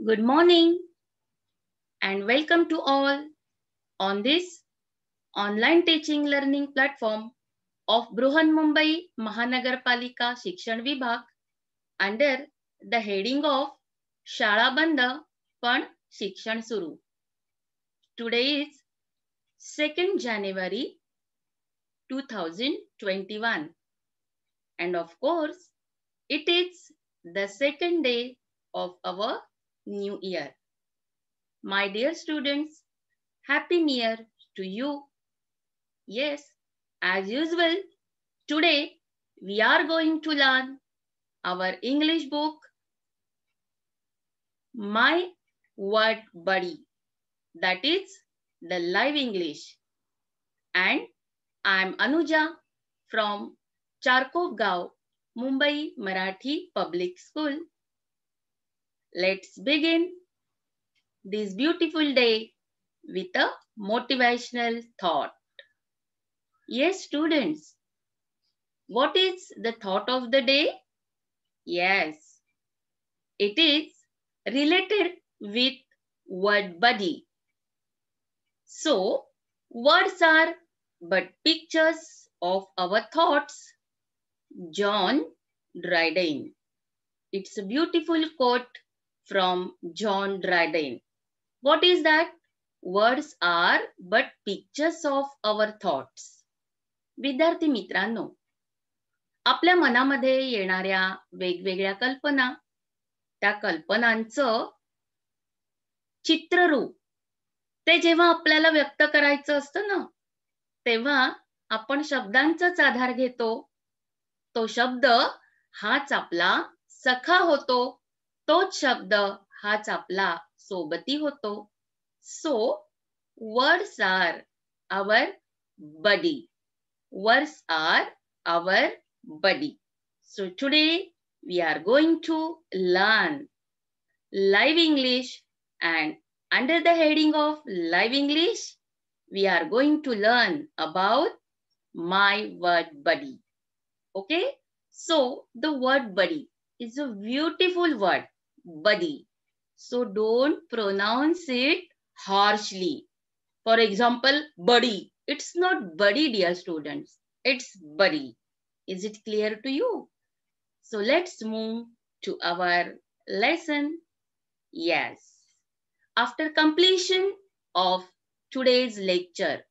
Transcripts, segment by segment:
Good morning and welcome to all on this online teaching learning platform of Bruhan Mumbai Mahanagarpalika Shikshan Vibhag under the heading of Shala Band Pan Shikshan Suru. Today is 2nd January 2021 and of course it is the second day of our new year. My dear students, Happy New Year to you. Yes, as usual, today we are going to learn our English book, My Word Buddy, that is the live English. And I am Anuja from Charkov Gaon, Mumbai Marathi Public School. Let's begin this beautiful day with a motivational thought. Yes, students, what is the thought of the day? Yes, it is related with word buddy. So, words are but pictures of our thoughts. John Dryden. It's a beautiful quote from John Dryden. What is that? Words are but pictures of our thoughts. विद्यार्थी मित्रांनो, आपल्या मनामध्ये येणाऱ्या वेगवेगळ्या कल्पना, त्या कल्पनांचं चित्ररूप ते जेव्हा आपल्याला व्यक्त करायचं असतं ना, तेव्हा आपण शब्दांचाच आधार घेतो. तो शब्द हाच आपला सखा होतो. तोच शब्द हाच आपला सोबती होतो. So, words are our buddy. Words are our buddy. So today we are going to learn live English, and under the heading of live English, we are going to learn about my word buddy. Okay? So the word buddy is a beautiful word, buddy. So don't pronounce it harshly. For example, buddy. It's not buddy, dear students. It's buddy. Is it clear to you? So let's move to our lesson. Yes. After completion of today's lecture,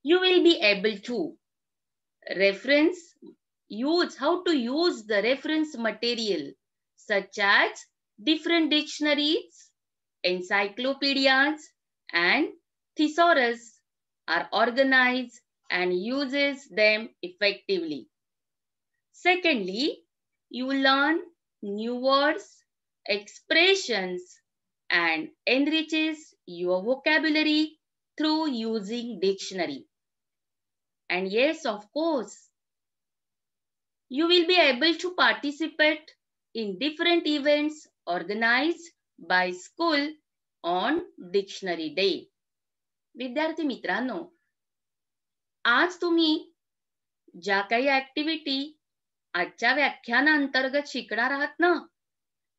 you will be able to how to use the reference material such as different dictionaries, encyclopedias, and thesaurus are organized and uses them effectively. Secondly, you learn new words, expressions, and enriches your vocabulary through using dictionary. And yes, of course, you will be able to participate in different events organized by school on Dictionary Day. विद्यार्थी मित्रांनो, आज तुम्ही ज्या काही activity आजच्या व्याख्यानांतर्गत शिकणार आहात ना,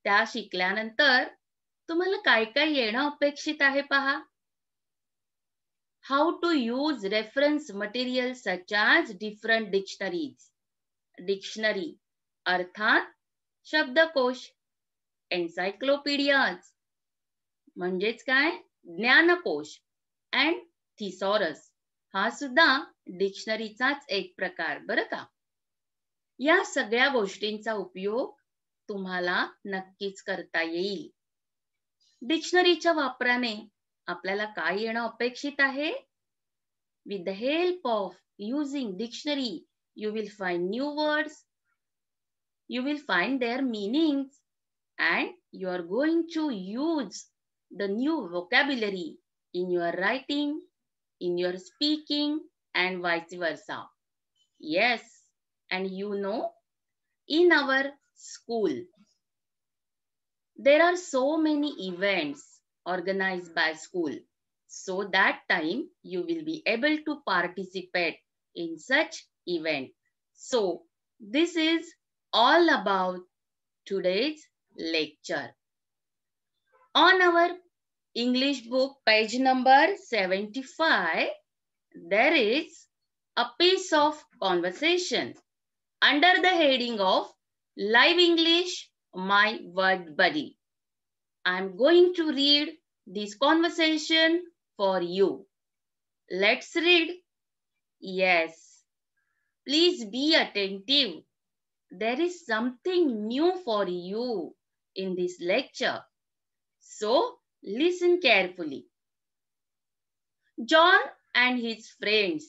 त्या शिकल्यानंतर तुम्हाला काय काय येणं अपेक्षित आहे पहा. How to use reference material such as different dictionaries. Dictionary अर्थात शब्दकोश. Encyclopedias म्हणजेच काय? ज्ञानकोश. And thesaurus हा सुद्धा डिक्शनरीचाच एक प्रकार, बरं का. या सगळ्या गोष्टींचा उपयोग तुम्हाला नक्कीच करता येईल. डिक्शनरीच्या वापराने आपल्याला काय येणं अपेक्षित आहे? With the help of using dictionary, you will find new words, you will find their meanings, and you are going to use the new vocabulary in your writing, in your speaking, and vice versa. Yes, and you know, in our school, there are so many events organized by school. So that time you will be able to participate in such event. So this is all about today's lecture. On our English book, page number 75, there is a piece of conversation under the heading of Live English, My Word Buddy. I'm going to read this conversation for you. Let's read. Yes, please be attentive. There is something new for you in this lecture. So, listen carefully. John and his friends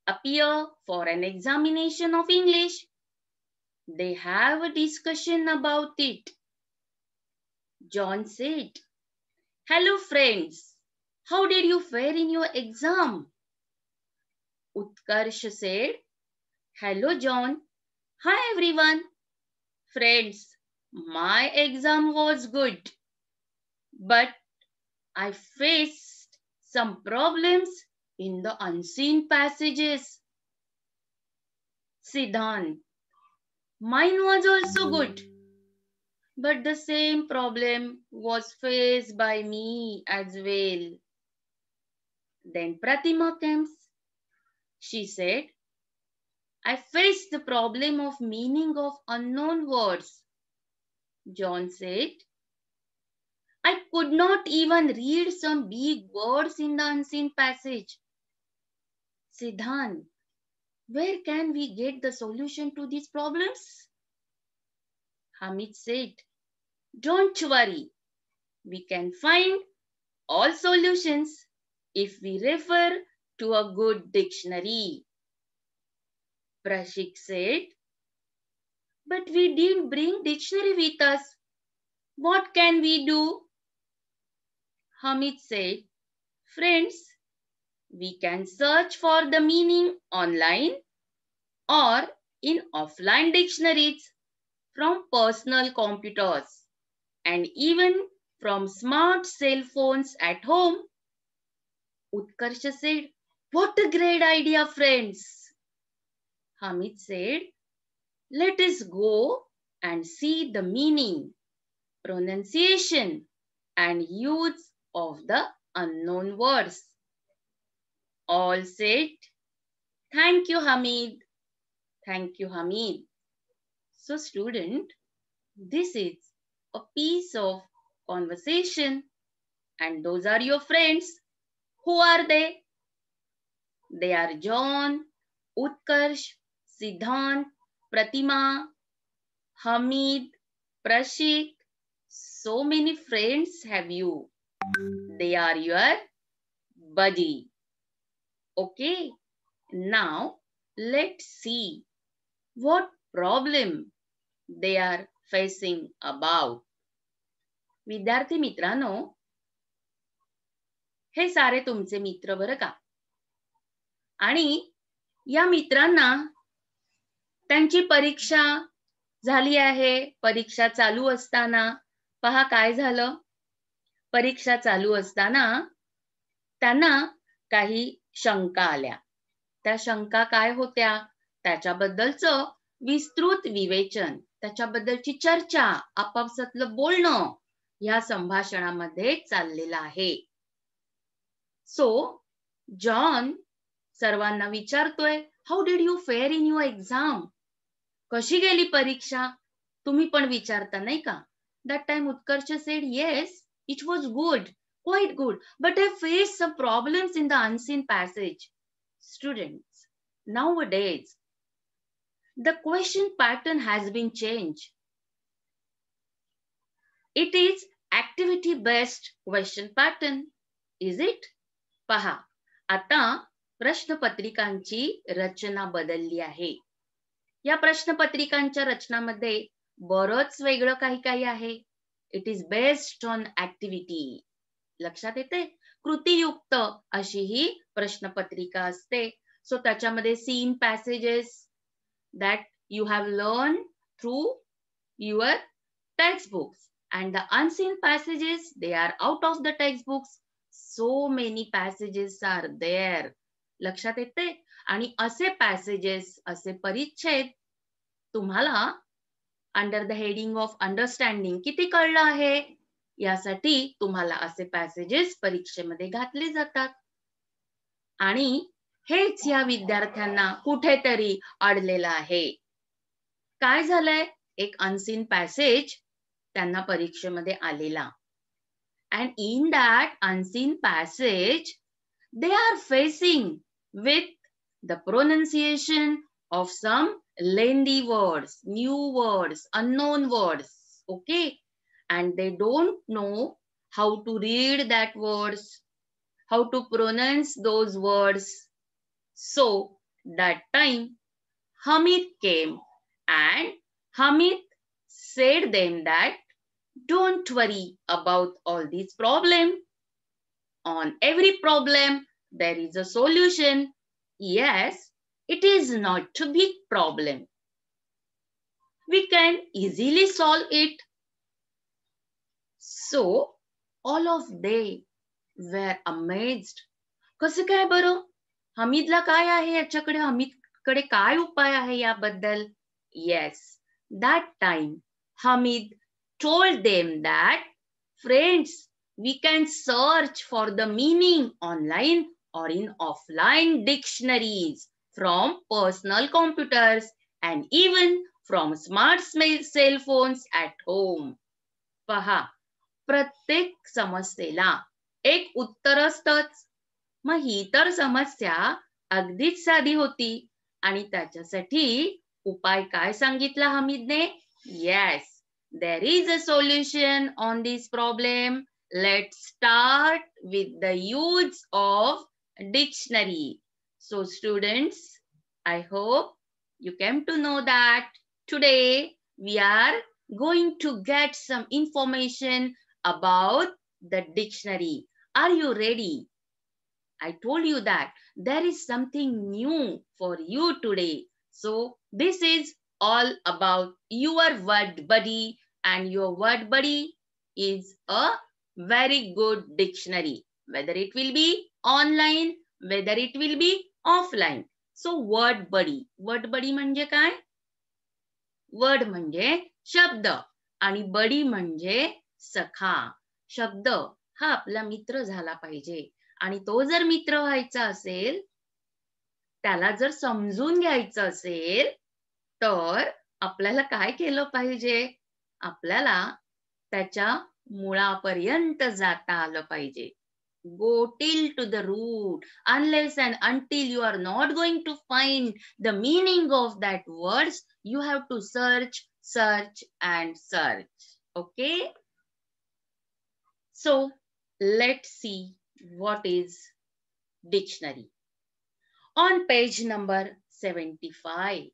appear for an examination of English. They have a discussion about it. John said, "Hello friends, how did you fare in your exam?" Utkarsh said, "Hello John. Hi everyone. Friends, my exam was good, but I faced some problems in the unseen passages." Siddhant, "Mine was also good, but the same problem was faced by me as well." Then Pratima comes. She said, "I faced the problem of meaning of unknown words." John said, "I could not even read some big words in the unseen passage." Siddhant, "Where can we get the solution to these problems?" Hamid said, "Don't worry. We can find all solutions if we refer to a good dictionary." Prashik said, "But we didn't bring dictionary with us. What can we do?" Hamid said, "Friends, we can search for the meaning online or in offline dictionaries from personal computers and even from smart cell phones at home." Utkarsh said, "What a great idea, friends." Hamid said, "Let us go and see the meaning, pronunciation, and use of the unknown words." All said, "Thank you, Hamid. Thank you, Hamid." So, student, this is a piece of conversation, and those are your friends. Who are they? They are John, Utkarsh, Siddhant, Pratima, Hamid, Prashik. So many friends have you. They are your buddy. Okay, now let's see what problem they are facing about. विद्यार्थी मित्रांनो, हे सारे तुमचे मित्र बरं का? आणि या मित्रांना त्यांची परीक्षा झाली आहे. परीक्षा चालू असताना पहा काय झालं. परीक्षा चालू असताना त्यांना काही शंका आल्या. त्या शंका काय होत्या? त्याच्याबद्दलचं विस्तृत विवेचन, त्याच्याबद्दलची चर्चा, आपापसातलं बोलणं या संभाषणामध्ये चाललेलं आहे. सो जॉन सर्वांना विचारतोय, how did you fair in your exam? कशी गेली परीक्षा? तुम्ही पण विचारता नाही का? That time Utkarsh said, yes, it was good, quite good, but I faced some problems in the unseen passage. Students, nowadays, the question pattern has been changed. It is activity-based question pattern, is it? पहा, आता प्रश्नपत्रिकांची रचना बदलली आहे. या प्रश्नपत्रिकांच्या रचनामध्ये बरंच वेगळं काही काही आहे. It is based on activity. लक्षात येते? कृतीयुक्त अशी ही प्रश्नपत्रिका असते. सो त्याच्यामध्ये seen passages that you have learn through your textbooks and the unseen passages, they are out of the textbooks. So many passages are there. लक्षात येते? आणि असे पॅसेजेस, असे परिच्छेद तुम्हाला under the heading of understanding किती कळलं आहे? यासाठी तुम्हाला असे पॅसेजेस परीक्षेमध्ये घातले जातात. आणि हेच या विद्यार्थ्यांना कुठेतरी अडलेलं आहे. काय झालंय? एक अनसीन पॅसेज त्यांना परीक्षेमध्ये आलेला. And in that unseen passage, they are facing with the pronunciation of some lengthy words, new words, unknown words. Okay? And they don't know how to read that words, how to pronounce those words. So that time Hamid came and Hamid said them that don't worry about all these problems. On every problem, there is a solution. Yes, it is not a big problem. We can easily solve it. So, all of they were amazed. कसं काय बरं? हमीदला काय आहे याच्याकडे? हमीदकडे काय उपाय आहे याबद्दल? Yes, that time Hamid told them that, friends, we can search for the meaning online or in offline dictionaries from personal computers and even from smart cell phones at home. पहा, प्रत्येक समस्येला एक उत्तर असतंच. मग ही तर समस्या अगदीच साधी होती आणि त्याच्यासाठी उपाय काय सांगितला हमीदने? Yes, there is a solution on this problem. Let's start with the use of dictionary. So students, I hope you came to know that today we are going to get some information about the dictionary. Are you ready? I told you that there is something new for you today. So this is all about your word buddy, and your word buddy is a very good dictionary, whether it will be online, whether it will be offline. So word buddy म्हणजे काय? Word म्हणजे शब्द आणि बडी म्हणजे सखा. शब्द हा आपला मित्र झाला पाहिजे आणि तो जर मित्र व्हायचा असेल, त्याला जर समजून घ्यायचं असेल, तर आपल्याला काय केलं पाहिजे? आपल्याला त्याच्या मुळापर्यंत जाता आलं पाहिजे. Go till to the root. Unless and until you are not going to find the meaning of that words, you have to search, search and search. Okay? So, let's see what is dictionary. On page number 75,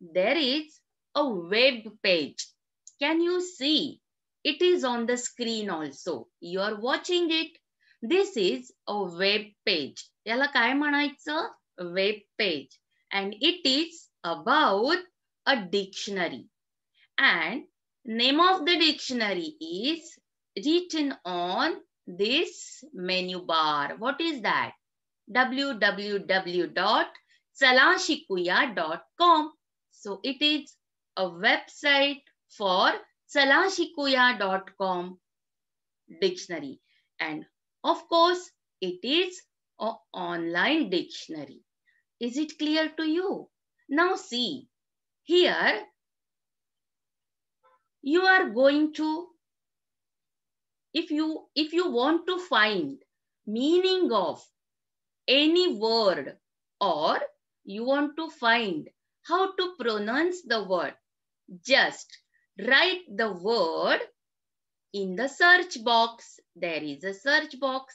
there is a web page. Can you see? It is on the screen also. You are watching it. This is a web page. याला काय म्हणायचं? Web page. And it is about a dictionary. And name of the dictionary is written on this menu bar. What is that? www.chalashikuya.com. So it is a website for chalashikuya.com dictionary. And of course, it is an online dictionary. Is it clear to you? Now see, here you are going to, if you want to find meaning of any word, or you want to find how to pronounce the word, just write the word in the search box. There is a search box.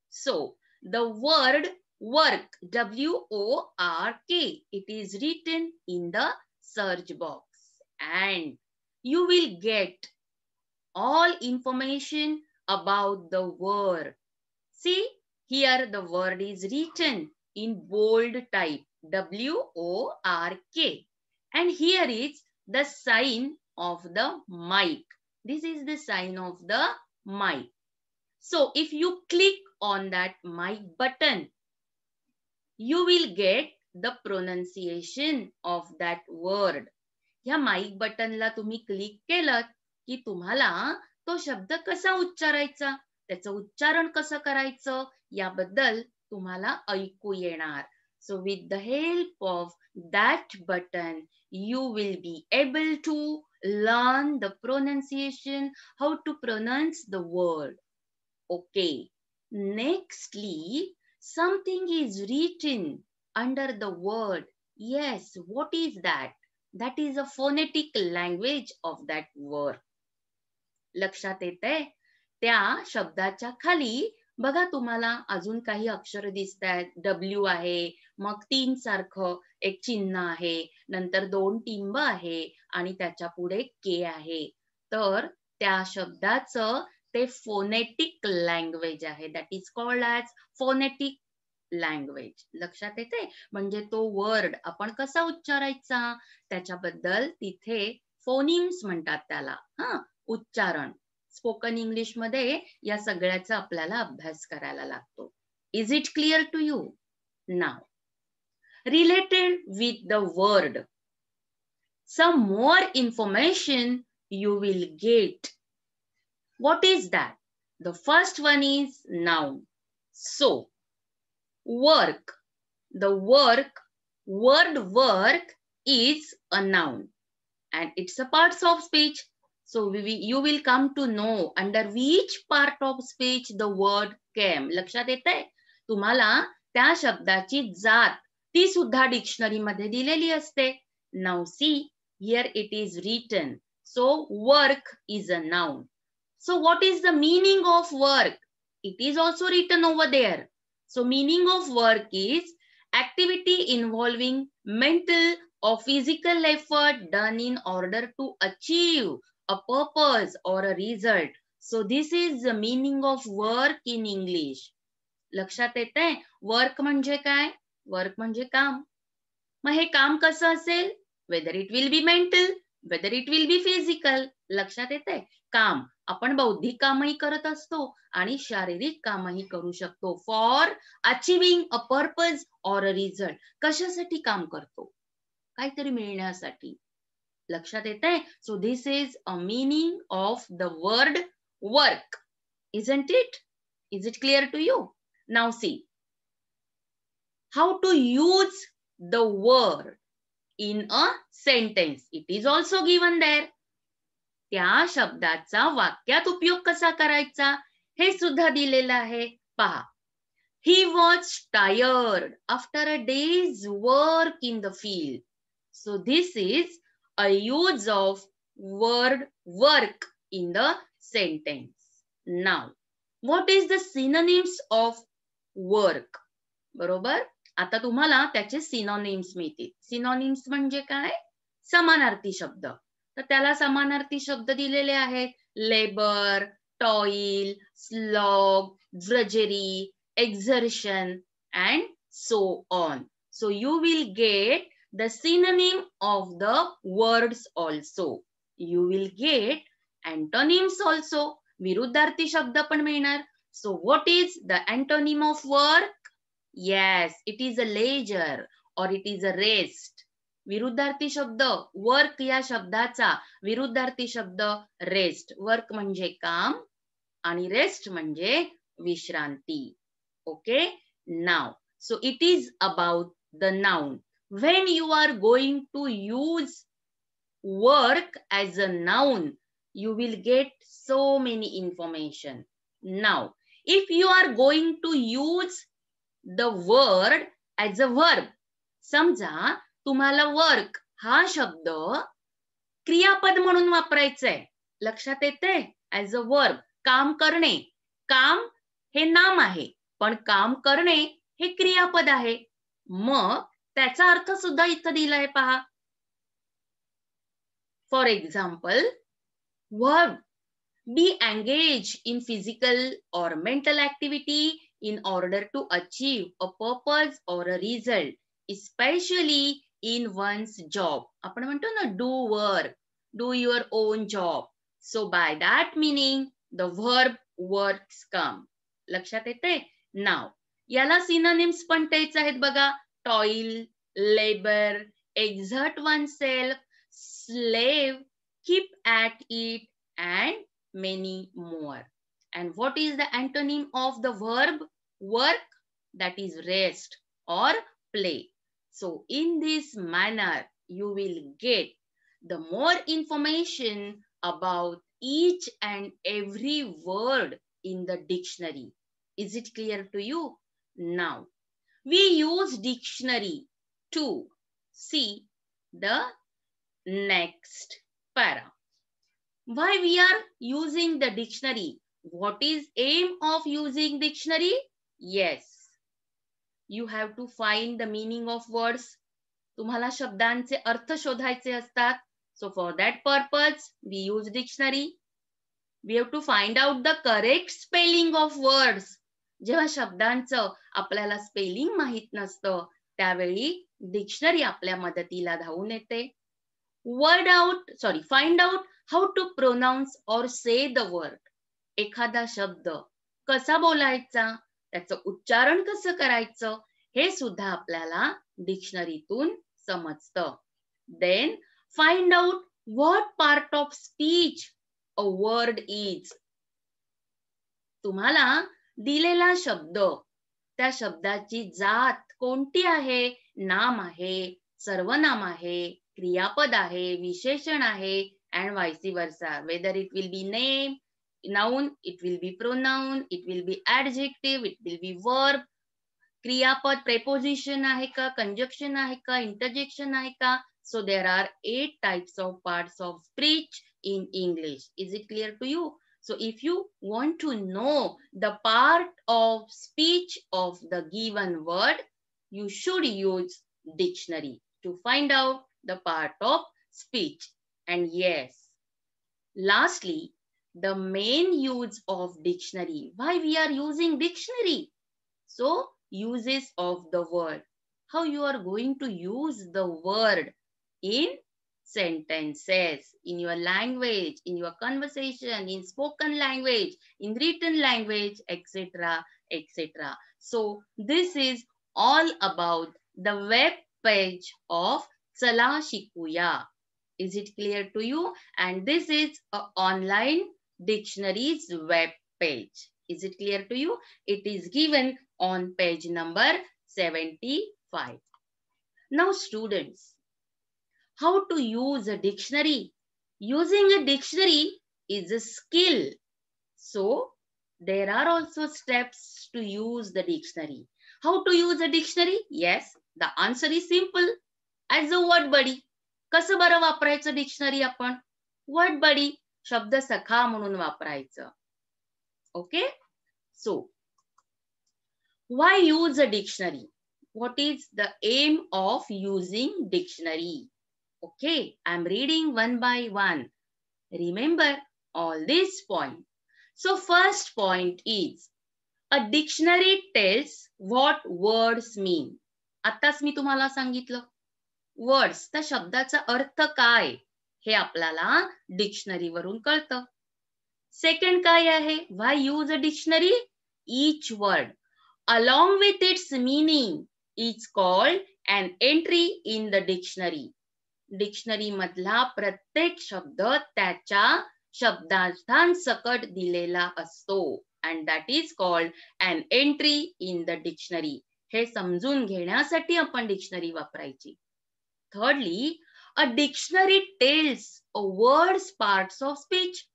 So the word work, W-O-R-K, it is written in the search box, and you will get all information about the word. See, here the word is written in bold type, W-O-R-K, and here is the sign of the mic. This is the sign of the mic. So if you click on that mic button, you will get the pronunciation of that word. या mic buttonला तुम्ही click केलं की तुम्हाला तो शब्द कसा उच्चारायचा, त्याचं उच्चारण कसं करायचं याबद्दल तुम्हाला ऐकू येणार. So with the help of that button, you will be able to learn the pronunciation, how to pronounce the word. Okay. Nextly, something is written under the word. Yes, what is that? That is a phonetic language of that word. लक्षात येतंय? त्या शब्दाच्या खाली बघा तुम्हाला अजून काही अक्षर दिसत आहेत. W आहे, मग 3 सारखं एक चिन्ह आहे, नंतर 2 टिंब आहे आणि त्याच्या पुढे K आहे. तर त्या शब्दाचं ते फोनेटिक लँग्वेज आहे. That is called as phonetic language. लक्षात येते? म्हणजे तो वर्ड आपण कसा उच्चारायचा त्याच्याबद्दल तिथे फोनिम्स म्हणतात त्याला. उच्चारण. स्पोकन इंग्लिश मध्ये या सगळ्याचा आपल्याला अभ्यास करायला लागतो. Is it clear to you? Now related with the word, some more information you will get. What is that? The first one is noun. So, work. The word work is a noun and it's a part of speech. So, you will come to know under which part of speech the word came. लक्षात येतंय? तुम्हाला त्या शब्दाची जात ती सुद्धा dictionary मध्ये दिलेली असते. Now see, here it is written. So, work is a noun. So, what is the meaning of work? It is also written over there. So, meaning of work is activity involving mental or physical effort done in order to achieve a purpose or a result. So, this is the meaning of work in English. लक्षात येतंय? Work म्हणजे काय? Work म्हणजे काम. मग हे काम कसं असेल? Whether it will be mental, whether it will be physical. लक्षात येतंय? काम. आपण बौद्धिक कामही करत असतो आणि शारीरिक कामही करू शकतो. For achieving a purpose or a result. कशासाठी काम करतो? काहीतरी मिळण्यासाठी. लक्षात येतंय? सो this is a meaning of the word work. Isn't it? Is it clear to you? Now see, how to use the word in a sentence. It is also given there. त्या शब्दाचा वाक्यात उपयोग कसा करायचा हे सुद्धा दिलेलं आहे. पहा. He was tired after a day's work in the field. So this is a use of word work in the sentence. Now, what is the synonyms of work? बरोबर? आता तुम्हाला त्याचे सिनोनिम्स मिळतील. सिनोनिम्स म्हणजे काय? समानार्थी शब्द. तर त्याला समानार्थी शब्द दिलेले आहेत. Labour, toil, slog, drudgery, exertion and so on. So you will get the synonym of the words also. You will get antonyms also. विरुद्धार्थी शब्द पण मिळणार. So what is the antonym of work? Yes, it is a leisure or it is a rest. विरुद्धार्थी शब्द work या शब्दाचा विरुद्धार्थी शब्द rest. Work म्हणजे काम आणि रेस्ट म्हणजे विश्रांती. Okay? Now, so it is about the noun. When you are going to use work as a noun, you will get so many information. Now, if you are going to use the word as a verb, समजा तुम्हाला work हा शब्द क्रियापद म्हणून वापरायचा आहे. लक्षात येते? As a verb. काम करणे. काम हे नाम आहे पण काम करणे हे क्रियापद आहे. मग त्याचा अर्थ सुद्धा इथं दिलाय पहा. For example, verb be engaged in physical or mental activity in order to achieve a purpose or a result, especially in one's job. आपण म्हणतो ना do work, do your own job. So by that meaning the verb works come. लक्षात येते? Now, याला synonyms पण तेच आहेत बघा. toil, labor, exert oneself, slave, keep at it and many more. And what is the antonym of the verb work? That is rest or play. So in this manner, you will get the more information about each and every word in the dictionary. Is it clear to you? Now, we use dictionary to see the next para. Why we are using the dictionary? What is aim of using dictionary? Yes, you have to find the meaning of words. तुम्हाला शब्दांचे अर्थ शोधायचे असतात. So for that purpose, we use dictionary. We have to find out the correct spelling of words. जेव्हा शब्दांचं आपल्याला spelling माहित नसतं, त्यावेळी dictionary आपल्या मदतीला धावून येते. Find out how to pronounce or say the word. एखादा शब्द कसा बोलायचा, त्याचं उच्चारण कसं करायचं, हे सुद्धा आपल्याला डिक्शनरीतून समजतं. Then find out what part of speech a word is. तुम्हाला दिलेला शब्द, त्या शब्दाची जात कोणती आहे? नाम आहे, सर्वनाम आहे, क्रियापद आहे, विशेषण आहे, and vice versa. Whether it will be name, noun, it will be pronoun, it will be adjective, it will be verb, क्रियापद preposition आहे का, conjunction आहे का, interjection आहे का. So there are 8 types of parts of speech in English. Is it clear to you? So if you want to know the part of speech of the given word, you should use dictionary to find out the part of speech. And yes, lastly, the main use of dictionary. Why we are using dictionary? So uses of the word. How you are going to use the word in sentences, in your language, in your conversation, in spoken language, in written language, etc., etc. So this is all about the web page of Chala Shikuya. Is it clear to you? And this is an online dictionaries web page. Is it clear to you? It is given on page number 75. Now students, how to use a dictionary? Using a dictionary is a skill. So there are also steps to use the dictionary. How to use a dictionary? Yes, the answer is simple. As a word buddy. कसं बरं वापरायचं dictionary आपण? Word बडी, शब्द सखा म्हणून वापरायचं. Okay? So, why use a dictionary? What is the aim of using dictionary? Okay, I'm reading one by one. Remember all these points. So first point is, a dictionary tells what words mean. आताच मी तुम्हाला सांगितलं. Words, त्या शब्दाचा अर्थ काय हे आपल्याला dictionary वरून कळतं. Second काय आहे? Why use a dictionary? Each word along with its meaning is called an entry in the dictionary. Dictionary मधला प्रत्येक शब्द त्याच्या शब्दार्थांसकट दिलेला असतो, and that is called an entry in the dictionary. हे समजून घेण्यासाठी आपण डिक्शनरी वापरायची. Thirdly, a dictionary tells a word's parts of speech.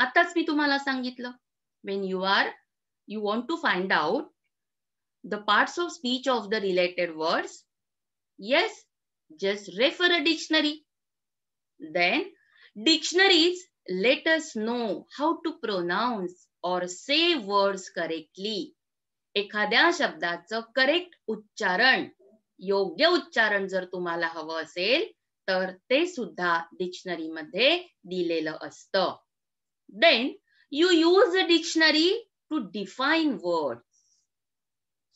आताच मी तुम्हाला सांगितलं. When you want to find out the parts of speech of the related words, yes, just refer a dictionary. Then, dictionaries let us know how to pronounce or say words correctly. एखाद्या शब्दाचं correct उच्चारण, योग्य उच्चारण जर तुम्हाला हवं असेल तर ते सुद्धा डिक्शनरी मध्ये दिलेलं असतं. Then you use a dictionary to define words.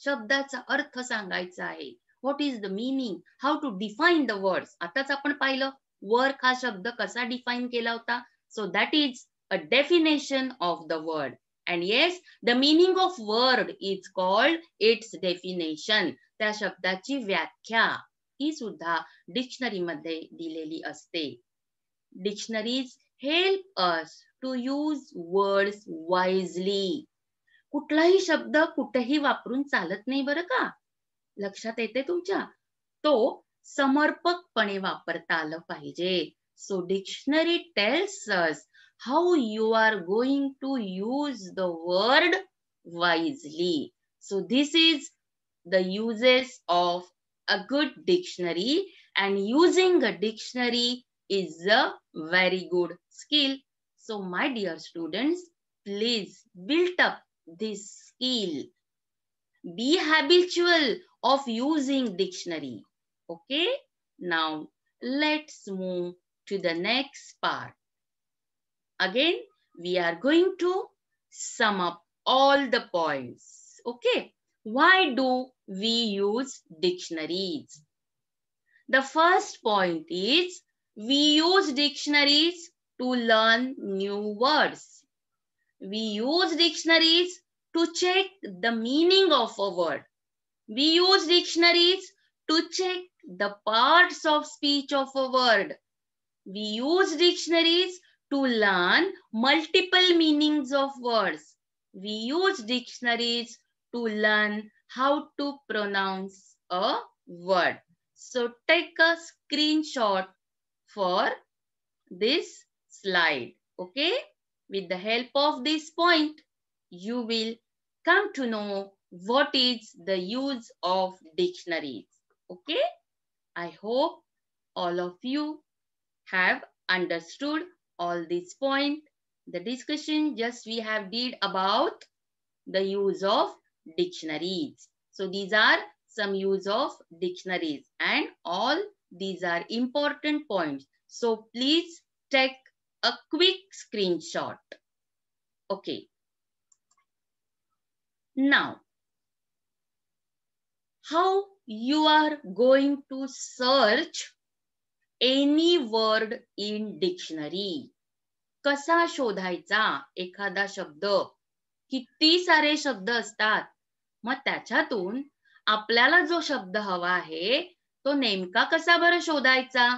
शब्दाचा अर्थ सांगायचा आहे. What is the meaning? How to define the words? आताच आपण पाहिलं वर्क हा शब्द कसा डिफाइन केला होता. So that is a definition of the word. And yes, the meaning of word is called its definition. त्या शब्दाची व्याख्या ही सुद्धा डिक्शनरी मध्ये दिलेली असते. Dictionaries help us to use words wisely. कुठलाही शब्द कुठेही वापरून चालत नाही बरं का. लक्षात येते तुमच्या? तो समर्पकपणे वापरता आलं पाहिजे. So dictionary tells us how you are going to use the word wisely. So this is the uses of a good dictionary, and using a dictionary is a very good skill. So my dear students, please build up this skill. Be habitual of using dictionary. Okay, now let's move to the next part. Again, we are going to sum up all the points. Okay, why do we use dictionaries? The first point is we use dictionaries to learn new words. We use dictionaries to check the meaning of a word. We use dictionaries to check the parts of speech of a word. We use dictionaries to learn multiple meanings of words. We use dictionaries to learn how to pronounce a word. So take a screenshot for this slide. Okay? With the help of this point, you will come to know what is the use of dictionaries. Okay? I hope all of you have understood all this point. The discussion just we have did about the use of dictionaries. So these are some use of dictionaries, and all these are important points. So please take a quick screenshot. Okay. Now, how you are going to search any word in dictionary? कसा शोधायचा एखादा शब्द? किती सारे शब्द असतात, मग त्याच्यातून आपल्याला जो शब्द हवा आहे तो नेमका कसा बरं शोधायचा?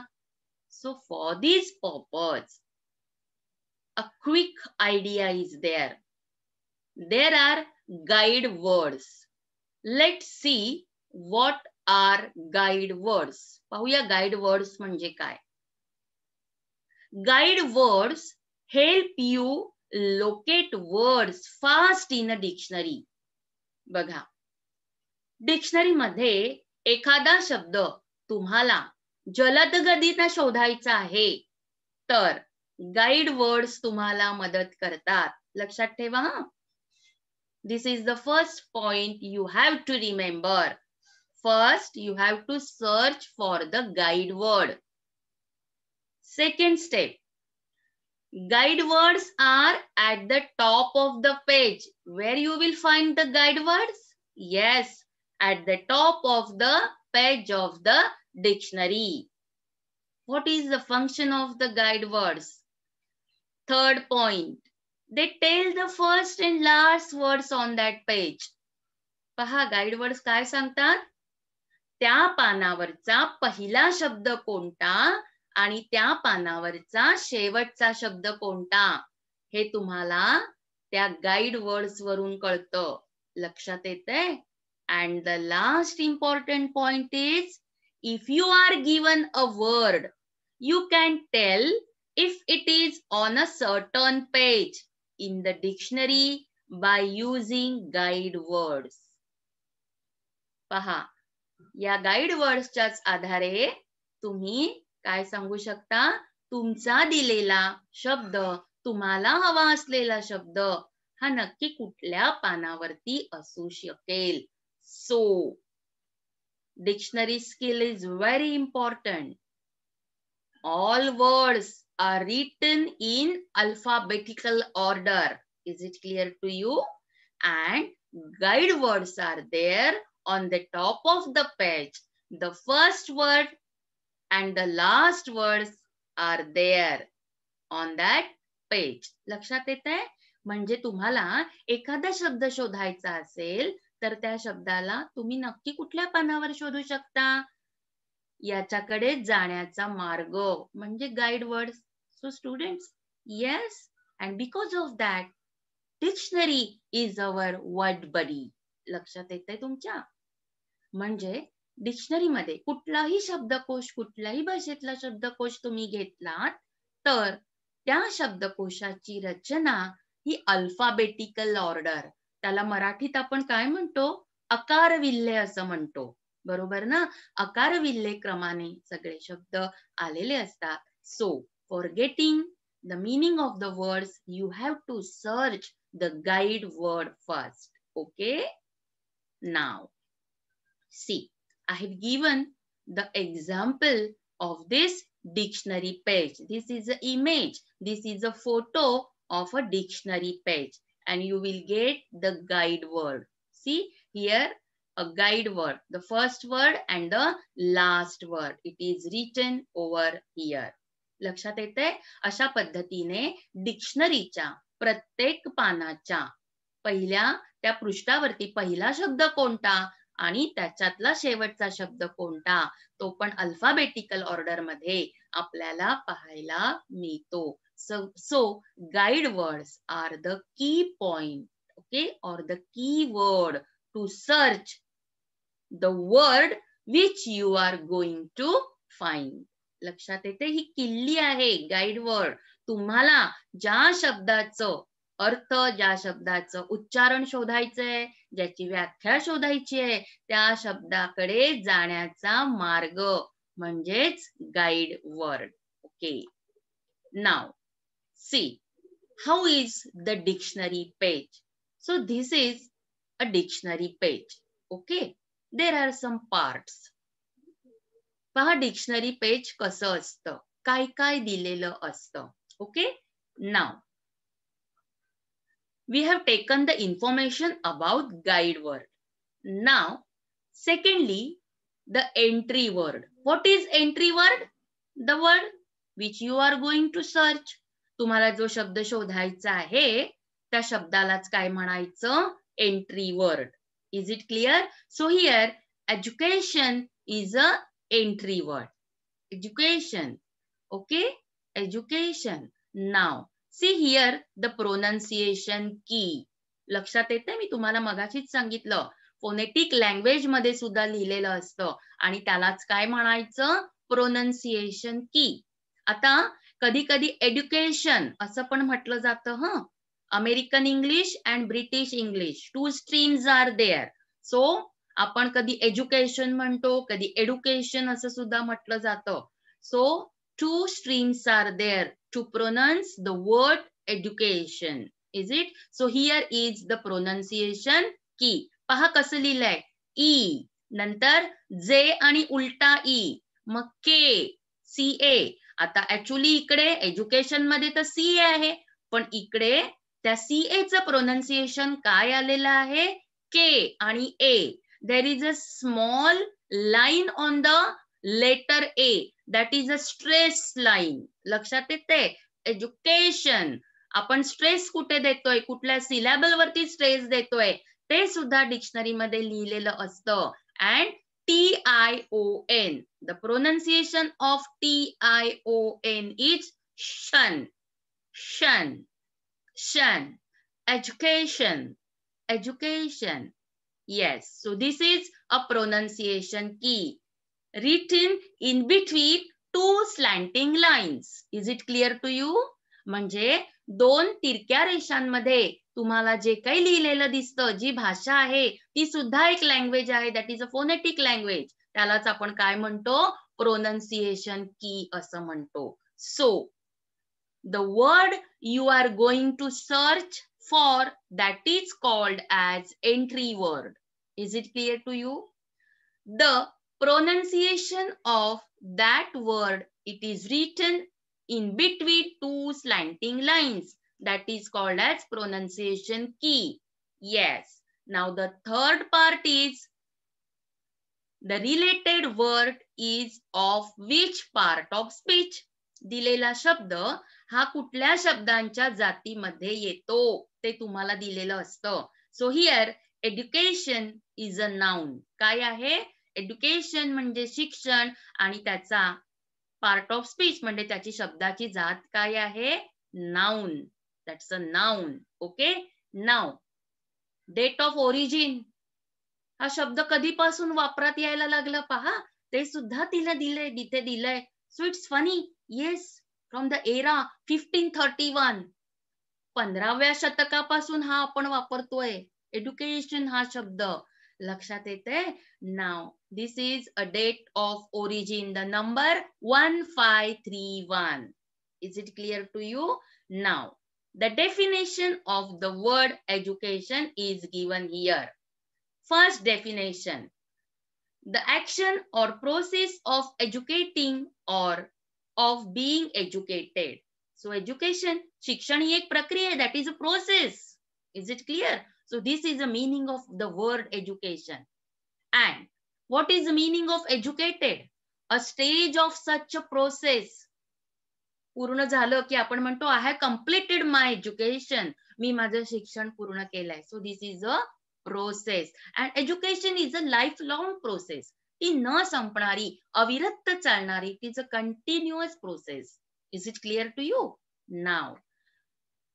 So for this purpose, a quick idea is there. There are guide words. Let's see what are guide words. पाहूया guide words म्हणजे काय. Guide words help you locate words fast in a dictionary. बघा, dictionary मध्ये एखादा शब्द तुम्हाला जलद गतीने शोधायचा आहे तर गाइड वर्ड्स तुम्हाला मदत करतात. लक्षात ठेवा. This is the first point you have to remember. First, you have to search for the guide word. Second step, guide words are at the top of the page. Where you will find the guide words? Yes, at the top of the page of the dictionary. What is the function of the guide words? Third point, they tell the first and last words on that page. पहा, guide words काय सांगतात? त्या पानावरचा पहिला शब्द कोणता आणि त्या पानावरचा शेवटचा शब्द कोणता हे तुम्हाला त्या गाइड वर्ड्स वरून कळतं. लक्षात येतंय? And the last important point is, if you are given a word, you can tell if it is on a certain page in the dictionary by using guide words. पहा, या guide वर्ड्सच्याच आधारे तुम्ही काय सांगू शकता? तुमचा दिलेला शब्द, तुम्हाला हवा असलेला शब्द हा नक्की कुठल्या पानावरती असू शकेल. So, dictionary skill is very important. All words are written in alphabetical order. Is it clear to you? And guide words are there on the top of the page. The first word and the last words are there on that page. लक्षात येतंय? म्हणजे तुम्हाला एखादा शब्द शोधायचा असेल तर त्या शब्दाला तुम्ही नक्की कुठल्या पानावर शोधू शकता? याच्याकडे जाण्याचा मार्ग म्हणजे guide words. So students, Yes, and because of that, dictionary is our word buddy. लक्षात येतंय तुमच्या? म्हणजे डिक्शनरी मध्ये कुठलाही शब्दकोश, कुठल्याही भाषेतला शब्दकोश तुम्ही घेतलात तर त्या शब्दकोशाची रचना ही अल्फाबेटिकल ऑर्डर, त्याला मराठीत आपण काय म्हणतो? आकारविल्हे असं म्हणतो. बरोबर ना? आकारविल्हे क्रमाने सगळे शब्द आलेले असतात. So for getting the meaning of the words you have to search the guide word first. Okay, now see, I have given the example of this dictionary page. This is an image. This is a photo of a dictionary page. And you will get the guide word. See, here a guide word. The first word and the last word. It is written over here. लक्षात येते? अशा पद्धतीने डिक्शनरीच्या प्रत्येक पानाच्या पहिल्या त्या पृष्ठावरती पहिला शब्द कोणता आणि त्याच्यातला शेवटचा शब्द कोणता तो पण अल्फाबेटिकल ऑर्डर मध्ये आपल्याला पाहायला मिळतो. So guide words are the key point, okay, और the key word to search the word which you are going to find. लक्षात येते? ही किल्ली आहे गाईड वर्ड. तुम्हाला ज्या शब्दाचं अर्थ, ज्या शब्दाचं उच्चारण शोधायचंय, ज्याची व्याख्या शोधायची आहे त्या शब्दाकडे जाण्याचा मार्ग म्हणजेच guide word. Okay, now see how is the dictionary page. So this is a dictionary page. Okay, there are some parts. पहा डिक्शनरी पेज कसं असतं, काय काय दिलेलं असतं. Okay, now we have taken the information about guide word. Now, secondly, the entry word. What is entry word? The word which you are going to search. तुम्हाला जो शब्द शोधायचा आहे त्या शब्दालाच काय म्हणायचं? Entry word. Is it clear? So here, education is a entry word. Education. Okay? Education. Now, see here the pronunciation key. लक्षात येते? मी तुम्हाला मगाशीच सांगितलं फोनेटिक लँग्वेज मध्ये सुद्धा लिहिलेलं असतं आणि त्यालाच काय म्हणायचं? प्रोनन्सिएशन की. आता कधी कधी एज्युकेशन असं पण म्हटलं जातं. American English and British English, 2 streams are there. So आपण कधी एज्युकेशन म्हणतो, कधी एड्युकेशन असं सुद्धा म्हटलं जातं. सो 2 streams are there to pronounce the word education. Is it? So here is the pronunciation key. पहा कसं लिहिलंय? ई नंतर जे आणि उलटा ई, मग के, सी ए. आता ऍक्च्युअली इकडे एज्युकेशन मध्ये तर सी आहे, पण इकडे त्या सी ए चं प्रोनाउन्सिएशन काय आलेलं आहे? के आणि A. There is a small line on the letter A, that is a stress line. लक्षात येते? एज्युकेशन. आपण स्ट्रेस कुठे देतोय? कुठल्या सिलॅबल वरती स्ट्रेस देतोय ते सुद्धा डिक्शनरी मध्ये लिहिलेलं असतं. And TION, the pronunciation of TION is shun. Shun. Shun. Education. Education. Yes. So this is a pronunciation key written in between 2 slanting lines. Is it clear to you? म्हणजे 2 तिरक्या रेषांमध्ये तुम्हाला जे काही लिहिलेलं दिसतं, जी भाषा आहे ती सुद्धा एक लँग्वेज आहे, that is a phonetic language. त्यालाच आपण काय म्हणतो? प्रोनन्सिएशन की असं म्हणतो. So the word you are going to search for that is called as entry word. Is it clear to you? The pronunciation of that word, it is written in between 2 slanting lines, that is called as pronunciation key. Yes. Now the third part is the related word is of which part of speech. दिलेला शब्द हा कुठल्या शब्दांच्या जातीमध्ये येतो ते तुम्हाला दिलेलं असतं. So here education is a noun. काय आहे? एज्युकेशन म्हणजे शिक्षण आणि त्याचा पार्ट ऑफ स्पीच म्हणजे त्याची शब्दाची जात काय आहे? noun. That's a noun. Okay. Now, date of origin. हा शब्द कधीपासून वापरात यायला लागला पहा, ते सुद्धा तिला दिलंय, तिथे दिलंय. So it's funny. Yes, from the era 1531. 15व्या शतकापासून हा आपण वापरतोय. एज्युकेशन हा शब्द लक्षात येते. Now this is a date of origin, the number 1531. Is it clear to you? Now the definition of the word education is given here. First definition: the action or process of educating or of being educated. So education, शिक्षण ही एक प्रक्रिया आहे, that is a process. Is it clear? So this is the meaning of the word education. And what is the meaning of educated? A stage of such a process. पूर्ण झालं की आपण म्हणतो I have completed my education, मी माझं शिक्षण पूर्ण केलंय. So this is a process. And education is a lifelong process. ती न संपणारी, अविरत चालणारी, is a continuous process. Is it clear to you? Now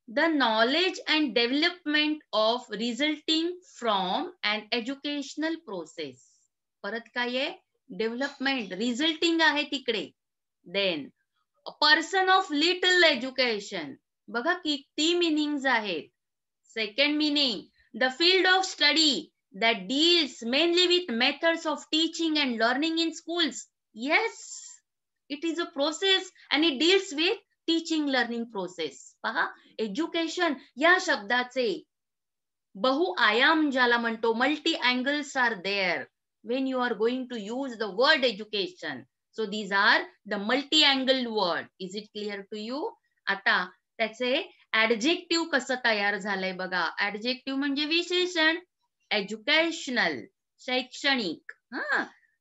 the knowledge and development of resulting from an educational process. परत काय आहे? Development, resulting आहे तिकडे. Then a person of little education. बघा किती मीनिंग्स आहेत. Second meaning, the field of study that deals mainly with methods of teaching and learning in schools. Yes, it is a process and it deals with teaching learning process. पहा, education या शब्दाचे बहुआयाम ज्याला म्हणतो, multi angles are there when you are going to use the word education. So these are the multi-angled word. Is it clear to you? आता त्याचे adjective कसं तयार झालंय बघा. ऍडजेक्टिव्ह म्हणजे विशेषण. एज्युकेशनल, शैक्षणिक.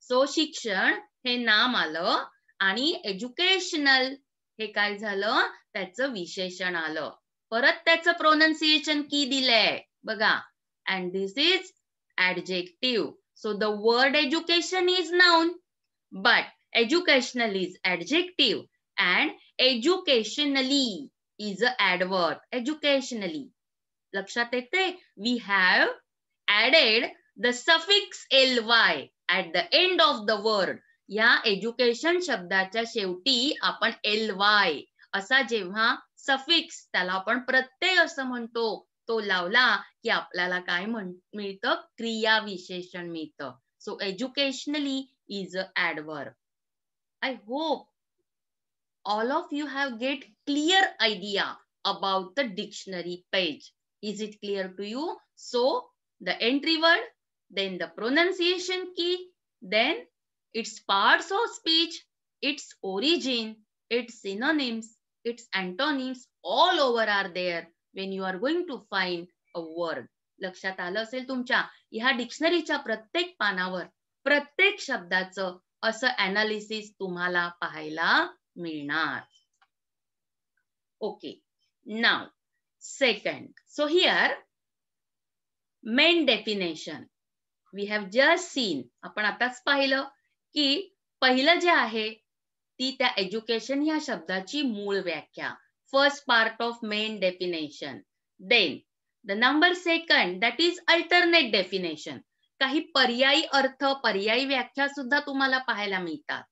सो शिक्षण हे नाम आलं आणि एज्युकेशनल हे काय झालं, त्याचं विशेषण आलं. परत त्याचं प्रोनन्सिएशन की दिलंय बघा. And this is adjective. So the word education is noun, but educational is adjective and educationally is a adverb. Educationally. लक्षात येते? We have added the suffix ly at the end of the word. या education शब्दाच्या शेवटी आपण ly असा जेव्हा suffix, त्याला आपण प्रत्यय असं म्हणतो, तो लावला की आपल्याला काय मिळतं? क्रिया विशेषण मिळतं. So educationally is a adverb. I hope all of you have get clear idea about the dictionary page. Is it clear to you? So the entry word, then the pronunciation key, then its parts of speech, its origin, its synonyms, its antonyms, all over are there when you are going to find a word. लक्षात आलं असेल तुमच्या. ह्या डिक्शनरीच्या प्रत्येक पानावर प्रत्येक शब्दाचं असं analysis तुम्हाला पाहायला मिळणार. Okay, now second. So here main definition we have just seen. आपण आताच पाहिलं की पहिलं जे आहे ती त्या एज्युकेशन या शब्दाची मूळ व्याख्या, first part of main definition. Then the number second, that is alternate definition. काही पर्यायी अर्थ, पर्यायी व्याख्या सुद्धा तुम्हाला पाहायला मिळतात.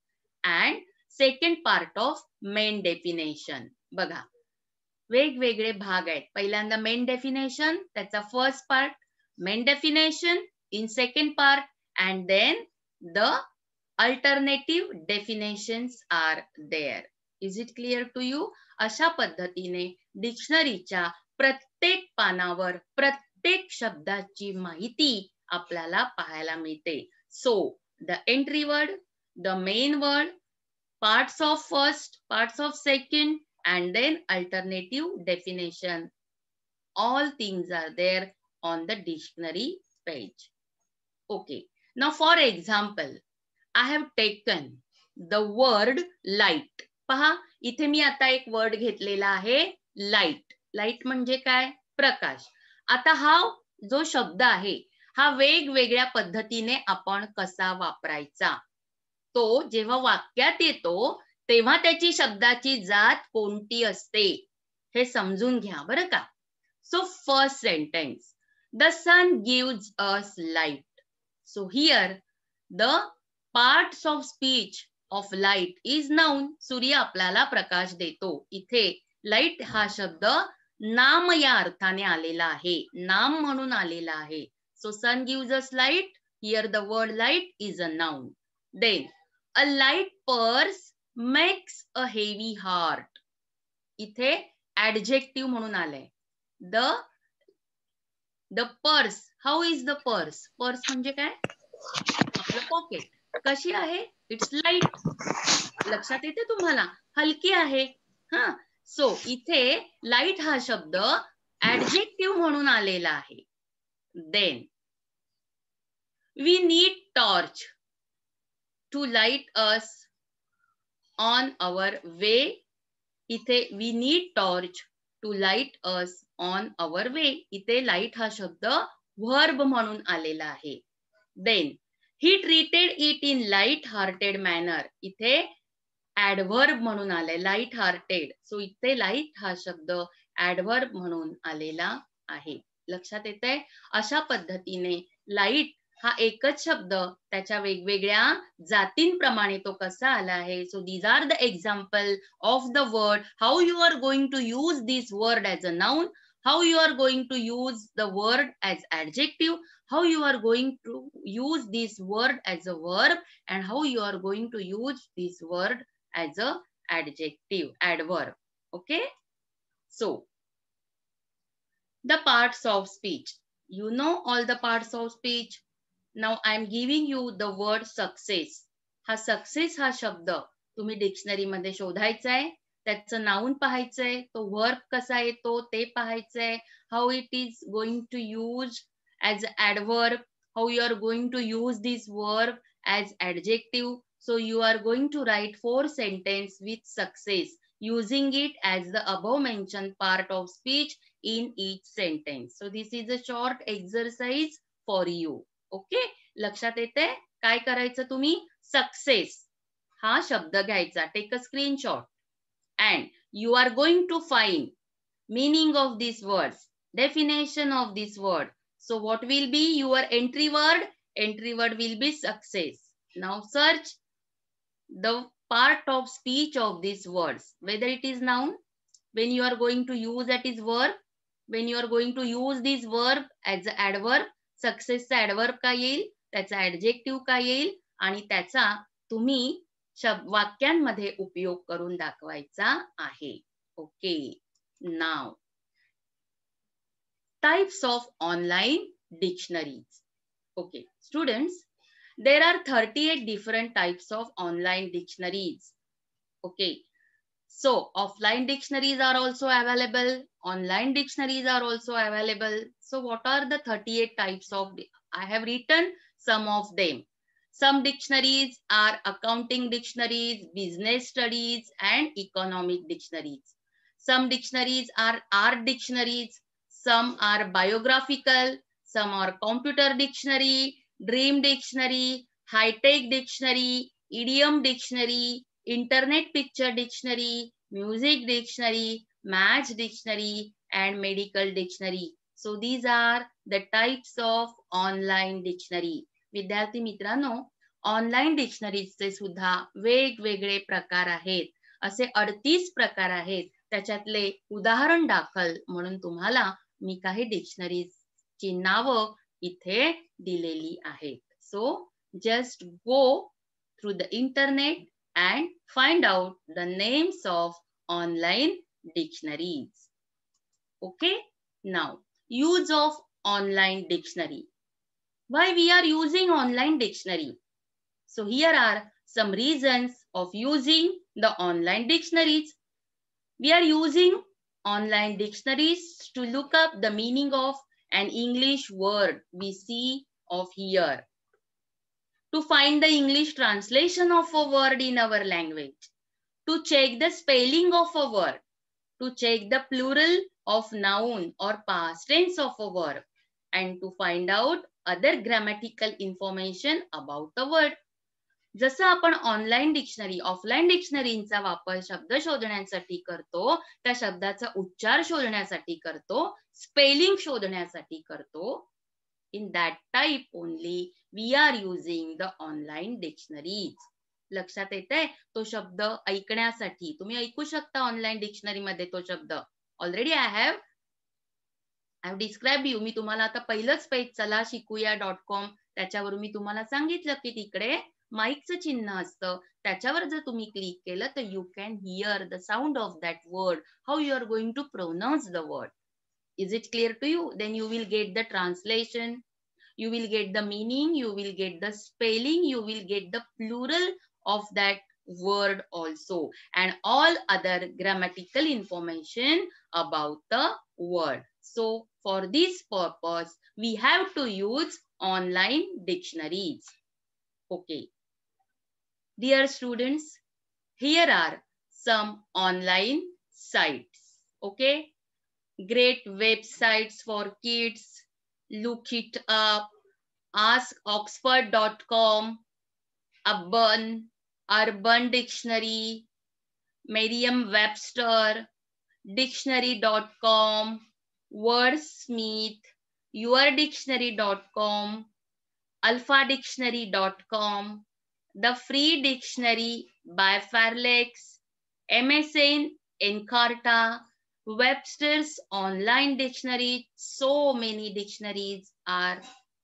And second part of main definition. बघा, वेगवेगळे भाग आहेत. पहिल्यांदा मेन डेफिनेशन, त्याचा first part, main definition in second part, and then the alternative definitions are there. Is it clear to you? अशा पद्धतीने डिक्शनरीच्या प्रत्येक पानावर प्रत्येक शब्दाची माहिती आपल्याला पाहायला मिळते. So the entry word, the main word, parts of first, parts of second, and then alternative definition. All things are there on the dictionary page. Okay. Now for example, I have taken the word light. पहा, इथे मी आता एक word घेतलेला आहे, light. Light म्हणजे काय? प्रकाश. आता हा जो शब्द आहे हा वेगवेगळ्या पद्धतीने आपण कसा वापरायचा, तो जेव्हा वाक्यात येतो तेव्हा त्याची शब्दाची जात कोणती असते हे समजून घ्या बरं का. So first sentence, the sun gives us light. So here the parts of speech of light is noun. सूर्य आपल्याला प्रकाश देतो. इथे लाईट हा शब्द नाम या अर्थाने आलेला आहे, नाम म्हणून आलेला आहे. So sun gives us light, here the word light is a noun. Then a light purse makes a heavy heart. इथे ऍडजेक्टिव्ह म्हणून आलंय. The purse, how is the purse? Purse म्हणजे काय? आपलं पॉकेट. कशी आहे? It's light. लक्षात येते तुम्हाला? हलकी आहे. हा, सो इथे लाईट हा शब्द ऍडजेक्टिव्ह म्हणून आलेला आहे. Then we need torch to light us on our way. इथे we need torch to light us on our way. इथे लाईट हा शब्द व्हर्ब म्हणून आलेला आहे. Then he treated it in light hearted manner. इथे ऍडव्हर्ब म्हणून आलाय लाईट हार्टेड. सो इथे लाईट हा शब्द ऍडव्हर्ब म्हणून आलेला आहे. लक्षात येतंय? अशा पद्धतीने लाईट हा एकच शब्द त्याच्या वेगवेगळ्या जातींप्रमाणे तो कसा आला आहे. So these are the example of the word, how you are going to use this word as a noun, how you are going to use the word as adjective, how you are going to use this word as a verb, and how you are going to use this word as a adjective, adverb. Okay, so the parts of speech, you know all the parts of speech. Now I am giving you the word success. हा success हा शब्द तुम्ही dictionary मध्ये शोधायचा आहे. त्याचं noun पाहायचंय, तो verb कसा येतो ते पाहायचंय, how it is going to use as adverb, how you are going to use this verb as adjective. So you are going to write 4 sentences with success using it as the above mentioned part of speech in each sentence. So this is a short exercise for you. Okay? लक्षात येते? काय करायचं तुम्ही? Success हा शब्द घ्यायचा. Take a screenshot and you are going to find meaning of these words, definition of this word. So what will be your entry word? Entry word will be success. Now search the part of speech of these words, whether it is noun, when you are going to use that is verb, when you are going to use this verb as an adverb, success चा adverb काय येईल, त्याचा adjective काय येईल, आणि त्याचा तुम्ही वाक्यांमध्ये उपयोग करून दाखवायचा आहे. Okay, now types of online dictionaries. Okay, students, there are 38 different types of online dictionaries. Okay, so offline dictionaries are also available, online dictionaries are also available. So what are the 38 types of, I have written some of them. Some dictionaries are accounting dictionaries, business studies, and economic dictionaries. Some dictionaries are art dictionaries, some are biographical, some are computer dictionary, dream dictionary, high-tech dictionary, idiom dictionary, internet picture dictionary, music dictionary, match dictionary, and medical dictionary. So these are the types of online dictionary. विद्यार्थी मित्रांनो, online डिक्शनरीजचे सुद्धा वेगवेगळे प्रकार आहेत. असे 38 प्रकार आहेत. त्याच्यातले उदाहरण दाखल म्हणून तुम्हाला मी काही डिक्शनरीजची नावं इथे दिलेली आहेत. So just go through the internet and find out the names of online dictionaries. Okay, now use of online dictionary. Why we are using online dictionary? So here are some reasons of using the online dictionaries. We are using online dictionaries to look up the meaning of an English word we see of here, to find the English translation of a word in our language, to check the spelling of a word, to check the plural of noun or past tense of a verb, and to find out other grammatical information about the word. जसं आपण online dictionary, offline डिक्शनरीचा वापर शब्द शोधण्यासाठी करतो, त्या शब्दाचा उच्चार शोधण्यासाठी करतो, स्पेलिंग शोधण्यासाठी करतो. In that type only we are using the online dictionaries. लक्षात येतंय? तो शब्द ऐकण्यासाठी तुम्ही ऐकू शकता ऑनलाईन डिक्शनरी मध्ये तो शब्द. Already I have describe you. मी तुम्हाला आता पहिलंच पेज चला शिकूया.com त्याच्यावरून मी तुम्हाला सांगितलं की तिकडे माईकचं चिन्ह असतं. त्याच्यावर जर तुम्ही क्लिक केलं तर you can hear the sound of that word, how you are going to pronounce the word. Is it clear to you? Then you will get the translation, you will get the meaning, you will get the spelling, you will get the plural of that word also, and all other grammatical information about the word. So for this purpose, we have to use online dictionaries. Okay. Dear students, here are some online sites. Okay. Great websites for kids. Look it up. AskOxford.com, Urban Dictionary, Merriam-Webster, Dictionary.com, Wordsmith, YourDictionary.com, AlphaDictionary.com, The Free Dictionary by Fairlex, MSN Encarta, Webster's Online Dictionary. So many dictionaries are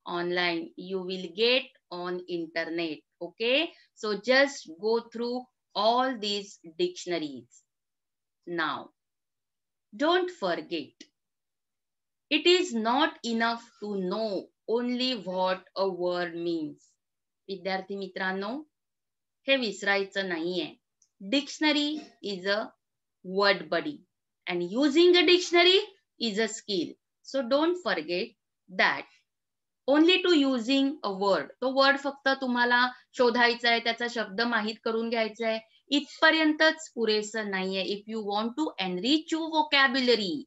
online. You will get on internet. Okay, so just go through all these dictionaries. Now, don't forget, it is not enough to know only what a word means. विद्यार्थी मित्रांनो, हे विसरायचं नाहीये. Dictionary is a word buddy and using a dictionary is a skill. So don't forget that only to using a word. तो word फक्त तुम्हाला शोधायचा आहे, त्याचा शब्द माहित करून घ्यायचा आहे, इथपर्यंतच पुरेसं नाहीये. If you want to enrich your vocabulary,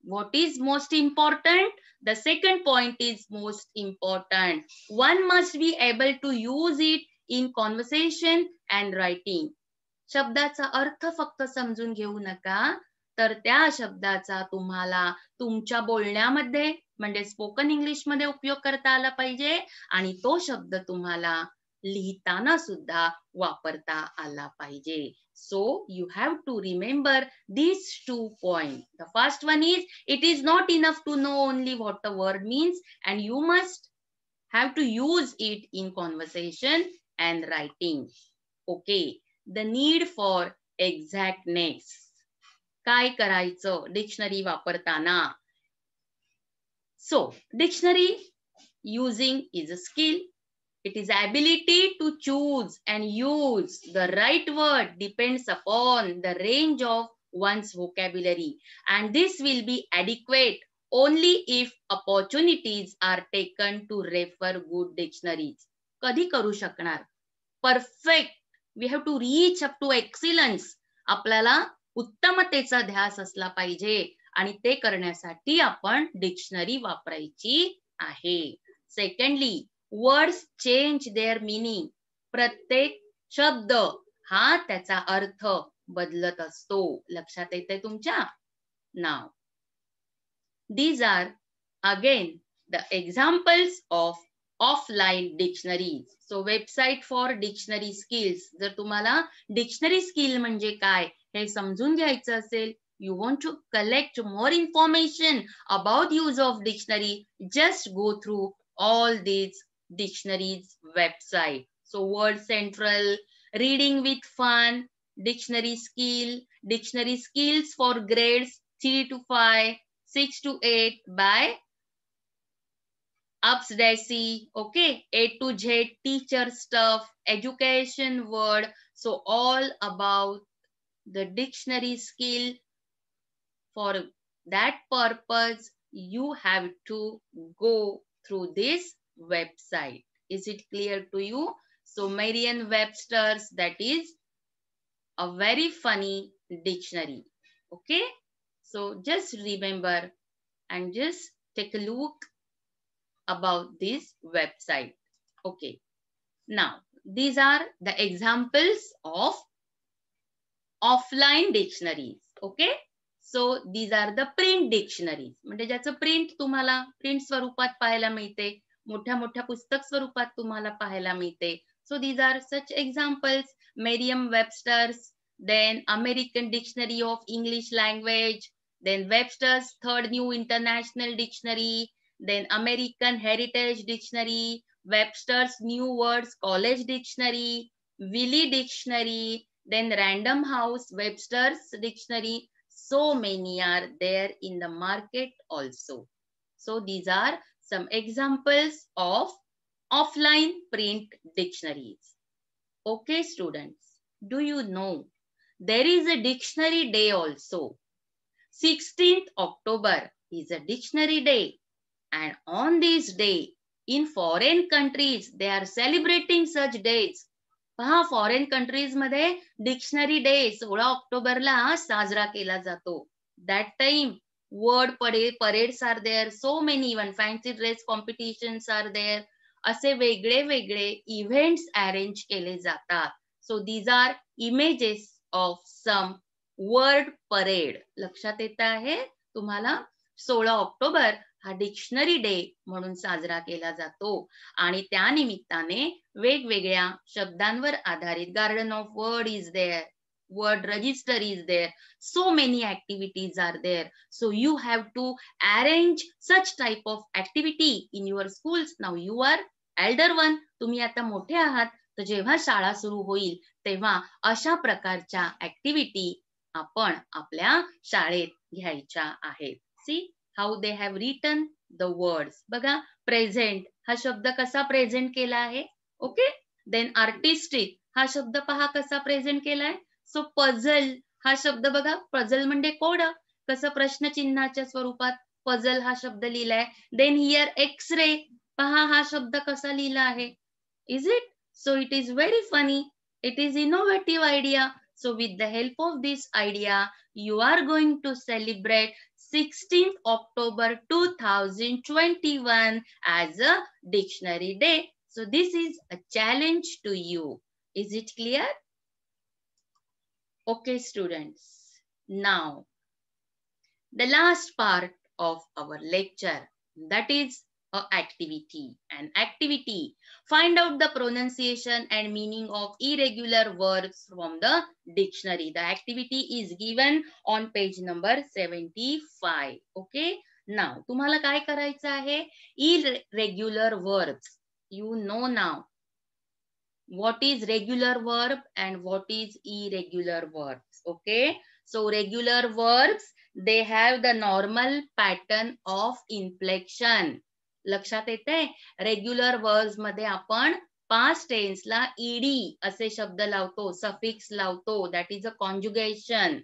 what is most important? The second point is most important. One must be able to use it in conversation and writing. शब्दाचा अर्थ फक्त समजून घेऊ नका, तर त्या शब्दाचा तुम्हाला तुमच्या बोलण्यामध्ये म्हणजे स्पोकन इंग्लिश मध्ये उपयोग करता आला पाहिजे आणि तो शब्द तुम्हाला लिहिताना सुद्धा वापरता आला पाहिजे. So you have to remember these 2 points. The first one is, it is not enough to know only what a word means, and you must have to use it in conversation and writing. Okay. The need for exactness. काय करायचं dictionary वापरताना? So, dictionary using is a skill. It is ability to choose and use the right word depends upon the range of one's vocabulary, and this will be adequate only if opportunities are taken to refer good dictionaries. कधी करू शकणार? Perfect. We have to reach up to excellence. आपल्याला उत्तमतेचा ध्यास असला पाहिजे आणि ते करण्यासाठी आपण डिक्शनरी वापरायची आहे. Secondly, words change there meaning. प्रत्येक शब्द हा त्याचा अर्थ बदलत असतो. लक्षात येते तुमच्या? नाव these are again the examples of offline dictionaries. So website for dictionary skills. जर तुम्हाला डिक्शनरी स्किल म्हणजे काय हे समजून घ्यायचं असेल, you want to collect more information about use of dictionary, just go through all these dictionaries website. So Word Central, Reading with Fun, Dictionary Skill, Dictionary Skills for grades 3 to 5, 6 to 8 by Upsdaisy, okay, A to Z, teacher stuff, education word. So all about the dictionary skill. For that purpose, you have to go through this website. Is it clear to you? So Merriam-Webster's, that is a very funny dictionary. Okay. So just remember and just take a look about this website. Okay. Now these are the examples of offline dictionaries. Okay, so these are the print dictionaries, म्हणजे ज्याचं print तुम्हाला print स्वरूपात पाहायला मिळते, मोठ्या मोठ्या पुस्तक स्वरूपात तुम्हाला पाहायला मिळते. So these are such examples: Merriam-Webster's, then American Dictionary of English Language, then Webster's Third New International Dictionary, then American Heritage Dictionary, Webster's New Words College Dictionary, Wiley Dictionary, then Random House, Webster's Dictionary. So many are there in the market also. So these are some examples of offline print dictionaries. Okay, students, do you know there is a dictionary day also? 16th October is a dictionary day, and on this day in foreign countries they are celebrating such days. पहा, foreign countries मध्ये dictionary day 16 ऑक्टोबरला साजरा केला जातो. That time word parades are there, so many, even fancy dress competitions are there. असे वेगळे वेगळे events arrange केले जातात. So these are images of some word parade. लक्षात येत आहे तुम्हाला? 16 ऑक्टोबर हा डिक्शनरी डे म्हणून साजरा केला जातो आणि त्या निमित्ताने वेगवेगळ्या शब्दांवर आधारित garden of word is there, word register is there, so many activities are there. So you have to arrange such type of activity in your schools. Now you are elder one, तुम्ही आता मोठे आहात, तर जेव्हा शाळा सुरू होईल तेव्हा अशा प्रकारच्या ऍक्टिव्हिटी आपण आपल्या शाळेत घ्यायच्या आहेत. सी how they have written the words. बघा, प्रेझेंट हा शब्द कसा प्रेझेंट केला आहे. ओके, देन आर्टिस्टिक हा शब्द पहा कसा प्रेझेंट केलाय. सो पझल हा शब्द बघा, पझल म्हणजे कोड, कसं प्रश्नचिन्हाच्या स्वरूपात पझल हा शब्द लिहिलाय. देन हियर एक्स-रे पहा हा शब्द कसा लिहिला आहे. Is it? So it is very funny, it is innovative idea. So with the help of this idea, you are going to celebrate 16th October 2021 as a dictionary day. So this is a challenge to you. Is it clear? Okay, students. Now, the last part of our lecture, that is activity. An activity: find out the pronunciation and meaning of irregular words from the dictionary. The activity is given on page number 75. Okay, now तुम्हाला काय करायचं आहे? Irregular verbs. You know now what is regular verb and what is irregular verbs. Okay, so regular verbs, they have the normal pattern of inflection. लक्षात येते? Regular verbs मध्ये आपण past टेन्सला ED असे शब्द लावतो, सफिक्स लावतो, दॅट इज अ कॉन्जुगेशन.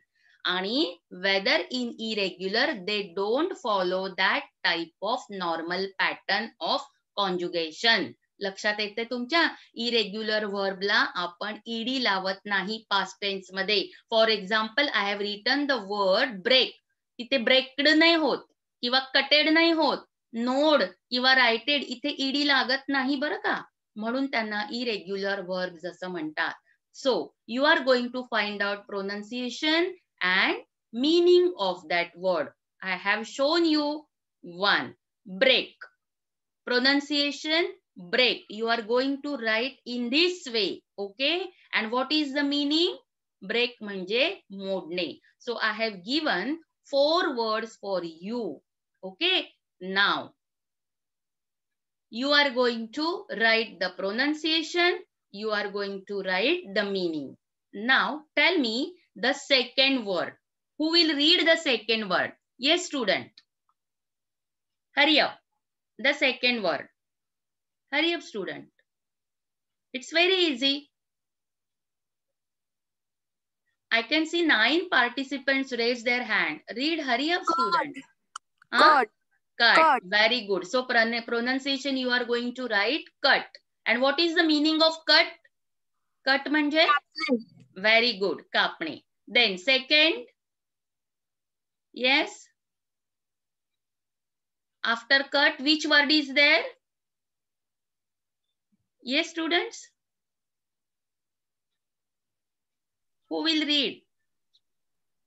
आणि whether in irregular they don't follow that type of normal pattern of conjugation. लक्षात येते तुमच्या? इरेग्युलर वर्बला आपण ईडी लावत नाही पास्ट टेन्स मध्ये. For example, I have written the word break. इथे ब्रेक्ड नाही होत किंवा कटेड नाही होत. नोड किंवा रायटेड इथे ईडी लागत नाही बरं का, म्हणून त्यांना इरेग्युलर वर्ब्स असं म्हणतात. So you are going to find out pronunciation and meaning of that word. I have shown you one, break. Pronunciation: break. You are going to write in this way. Okay, and what is the meaning? Break म्हणजे मोडणे. So I have given 4 words for you. Okay, now you are going to write the pronunciation, you are going to write the meaning. Now tell me the second word. Who will read the second word? Yes, student, hurry up. The second word. Hurry up, student. It's very easy. I can see 9 participants raise their hand. Read, hurry up, student. Cut. Cut. Very good. So pronunciation you are going to write cut. And what is the meaning of cut? Cut म्हणजे? Very good. कापणे. Then second. Yes. After cut, which word is there? Yes, students. Who will read?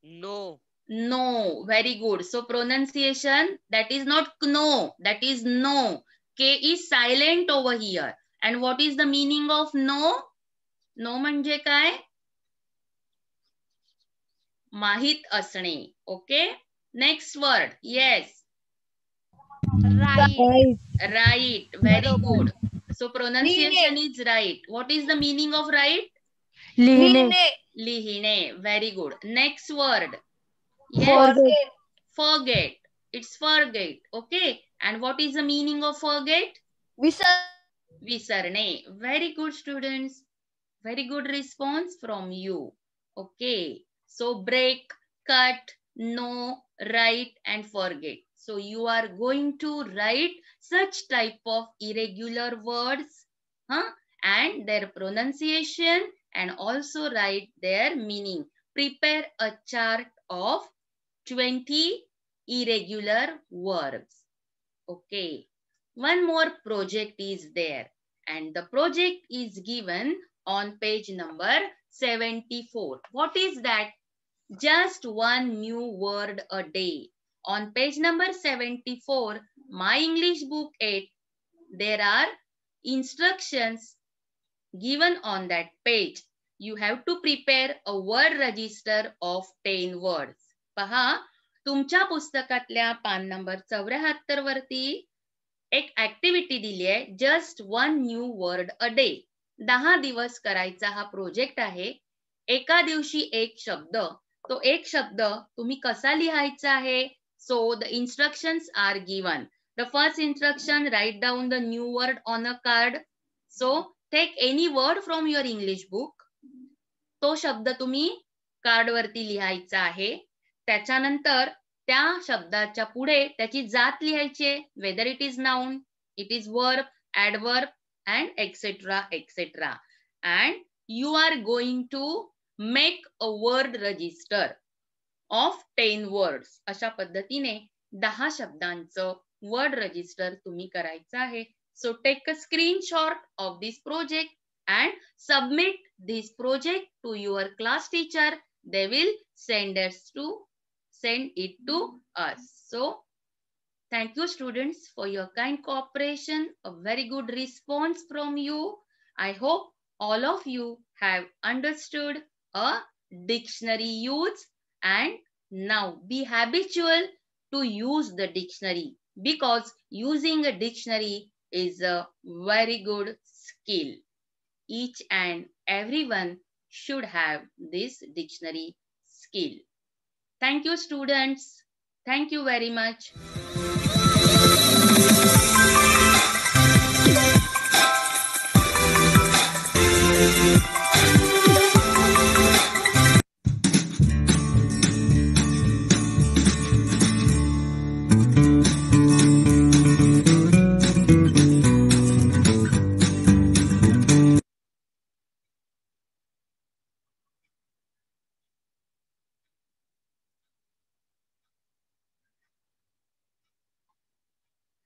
No. No. Very good. So pronunciation, that is not kno, that is no. K is silent over here. And what is the meaning of no? No म्हणजे काय? माहित असणे. Okay. Next word. Yes. Right. Right. Very good. So pronunciation is right. What is the meaning of right? लिहिणे. लिहिणे. Very good. Next word. Yes. Forget. Forget. It's forget. Okay. And what is the meaning of forget? विसरणे. Very good, students. Very good response from you. Okay. So break, cut, know, write, and forget. So you are going to write such type of irregular words, and their pronunciation, and also write their meaning. Prepare a chart of 20 irregular verbs. Okay. One more project is there, and the project is given on page number 74. What is that? Just one new word a day. On page number 74, My English Book 8, there are instructions given on that page. You have to prepare a word register of 10 words. पहा, तुमच्या पुस्तकातल्या पान number 74 वरती एक activity दिली आहे, just one new word a day. 10 दिवस करायचा हा प्रोजेक्ट आहे. एका दिवशी एक शब्द. तो एक शब्द तुम्ही कसा लिहायचा आहे? So the instructions are given. The first instruction, write down the new word on a card. So take any word from your English book. तो शब्द तुम्ही कार्डवरती लिहायचा आहे. त्याच्यानंतर त्या शब्दाच्या पुढे त्याची जात लिहायची आहे. Whether it is noun, it is verb, adverb and etcetera etcetera. And you are going to make a word register of 10 words. अशा पद्धतीने 10 शब्दांचं वर्ड रजिस्टर तुम्ही करायचं आहे. So take a screenshot of this project and submit this project to your class teacher. They will send it to us. So thank you, students, for your kind cooperation. A very good response from you. I hope all of you have understood a dictionary use, and now be habitual to use the dictionary, because using a dictionary is a very good skill. Each and everyone should have this dictionary skill. Thank you, students. Thank you very much.